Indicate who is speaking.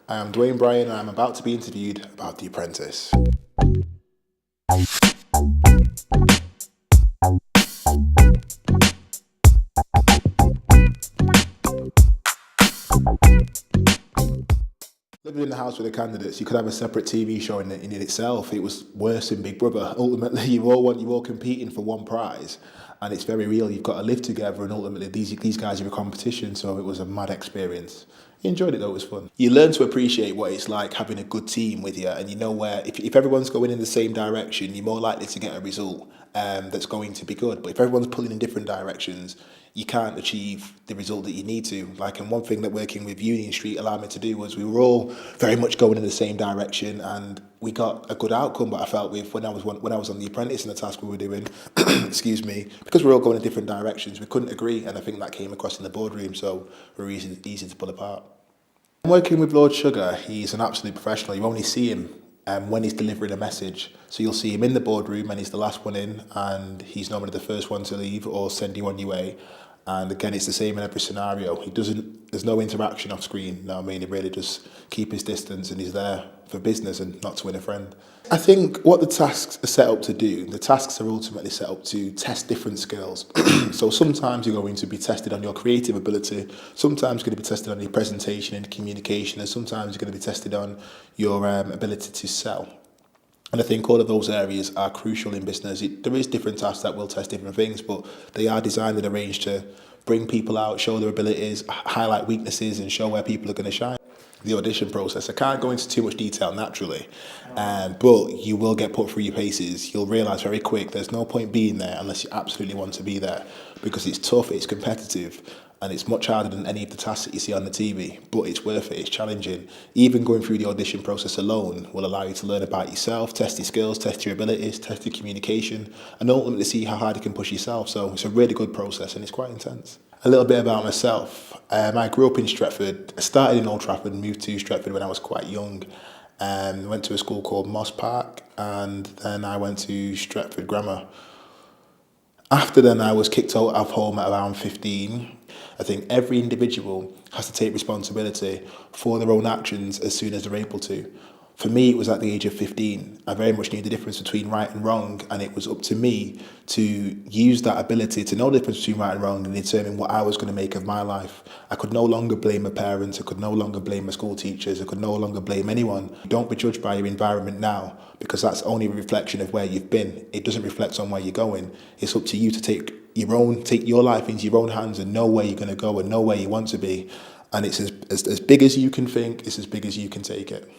Speaker 1: I am Duane Bryan and I'm about to be interviewed about The Apprentice. Living in the house with the candidates, you could have a separate TV show in itself. It was worse than Big Brother. Ultimately, you're all competing for one prize, and it's very real. You've got to live together, and ultimately, these guys are a competition. So it was a mad experience. You enjoyed it though; it was fun. You learn to appreciate what it's like having a good team with you, and you know where if everyone's going in the same direction, you're more likely to get a result that's going to be good. But if everyone's pulling in different directions, you can't achieve the result that you need to. And one thing that working with Union Street allowed me to do was we were all very much going in the same direction, and we got a good outcome. But I felt with when I was on The Apprentice and the task we were doing, excuse me, because we're all going in different directions, we couldn't agree, and I think that came across in the boardroom. So we're easy to pull apart. I'm working with Lord Sugar. He's an absolute professional. You only see him when he's delivering a message. So you'll see him in the boardroom and he's the last one in, and he's normally the first one to leave or send you on your way. And again, it's the same in every scenario. There's no interaction off screen. No, I mean, he really just keep his distance and he's there for business and not to win a friend. I think what the tasks are set up to do, the tasks are ultimately set up to test different skills. So sometimes you're going to be tested on your creative ability, sometimes you're going to be tested on your presentation and communication, and sometimes you're going to be tested on your ability to sell. And I think all of those areas are crucial in business. There is different tasks that will test different things, but they are designed and arranged to bring people out, show their abilities, highlight weaknesses, and show where people are going to shine. The audition process, I can't go into too much detail naturally, but you will get put through your paces. You'll realise very quick there's no point being there unless you absolutely want to be there, because it's tough, it's competitive, and it's much harder than any of the tasks that you see on the TV, but it's worth it, it's challenging. Even going through the audition process alone will allow you to learn about yourself, test your skills, test your abilities, test your communication, and ultimately see how hard you can push yourself. So it's a really good process and it's quite intense. A little bit about myself. I grew up in Stretford. I started in Old Trafford and moved to Stretford when I was quite young. Went to a school called Moss Park, and then I went to Stretford Grammar. After then, I was kicked out of home at around 15. I think every individual has to take responsibility for their own actions as soon as they're able to. For me, it was at the age of 15. I very much knew the difference between right and wrong, and it was up to me to use that ability to know the difference between right and wrong and determine what I was going to make of my life. I could no longer blame my parents, I could no longer blame my school teachers, I could no longer blame anyone. Don't be judged by your environment now, because that's only a reflection of where you've been. It doesn't reflect on where you're going. It's up to you to take your life into your own hands and know where you're going to go and know where you want to be. And it's as big as you can think, it's as big as you can take it.